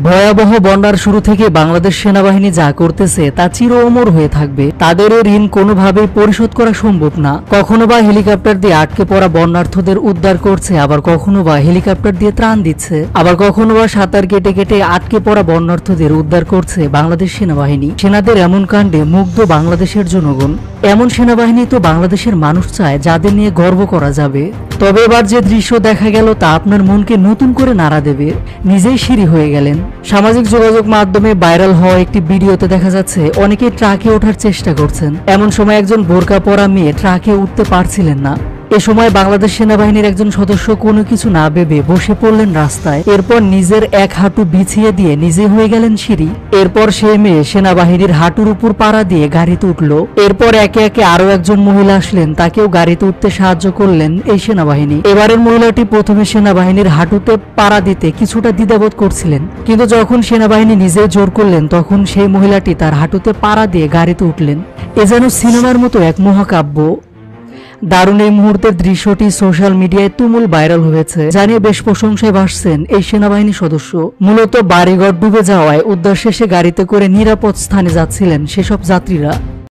ভয়াবহ বন্যার শুরু থেকে বাংলাদেশ সেনাবাহিনী যা করতেছে তা চির অমর হয়ে থাকবে। তাদের ঋণ কোনোভাবেই পরিশোধ করা সম্ভব না। কখনো বা হেলিকপ্টার দিয়ে আটকে পড়া বন্যার্থদের উদ্ধার করছে, আবার কখনো বা হেলিকপ্টার দিয়ে ত্রাণ দিচ্ছে, আবার কখনো বা সাঁতার কেটে কেটে আটকে পড়া বন্যার্থদের উদ্ধার করছে বাংলাদেশ সেনাবাহিনী। সেনাদের এমন কাণ্ডে মুগ্ধ বাংলাদেশের জনগণ। এমন সেনাবাহিনী তো বাংলাদেশের মানুষ চায়, যাদের নিয়ে গর্ব করা যাবে। তবে এবার যে দৃশ্য দেখা গেল তা আপনার মনকে নতুন করে নাড়া দেবে। নিজেই সিঁড়ি হয়ে গেলেন। সামাজিক যোগাযোগ মাধ্যমে ভাইরাল হওয়া একটি ভিডিওতে দেখা যাচ্ছে অনেকেই ট্রাকে ওঠার চেষ্টা করছেন। এমন সময় একজন বোরকা পরা মেয়ে ট্রাকে উঠতে পারছিলেন না। এ সময় বাংলাদেশ সেনাবাহিনীর একজন সদস্য কোনো কিছু না ভেবে বসে পড়লেন রাস্তায়। এরপর নিজের এক হাঁটু বিছিয়ে দিয়ে নিজে হয়ে গেলেন সিঁড়ি। এরপর সেই মেয়ে সেনাবাহিনীর হাঁটুর উপর পাড়া দিয়ে গাড়িতে উঠল। এরপর একে একে আরো একজন মহিলা আসলেন, তাকেও গাড়িতে উঠতে সাহায্য করলেন এই সেনাবাহিনী। এবারের মহিলাটি প্রথমে সেনাবাহিনীর হাঁটুতে পাড়া দিতে কিছুটা দ্বিধাবোধ করছিলেন, কিন্তু যখন সেনাবাহিনী নিজেই জোর করলেন তখন সেই মহিলাটি তার হাঁটুতে পাড়া দিয়ে গাড়িতে উঠলেন। এ যেন সিনেমার মতো এক মহাকাব্য। দারুণ এই মুহূর্তের দৃশ্যটি সোশ্যাল মিডিয়ায় তুমুল ভাইরাল হয়েছে, জানিয়ে বেশ প্রশংসায় ভাসছেন এই সেনাবাহিনী সদস্য। মূলত বাড়িঘর ডুবে যাওয়ায় উদ্ধার শেষে গাড়িতে করে নিরাপদ স্থানে যাচ্ছিলেন সেসব যাত্রীরা।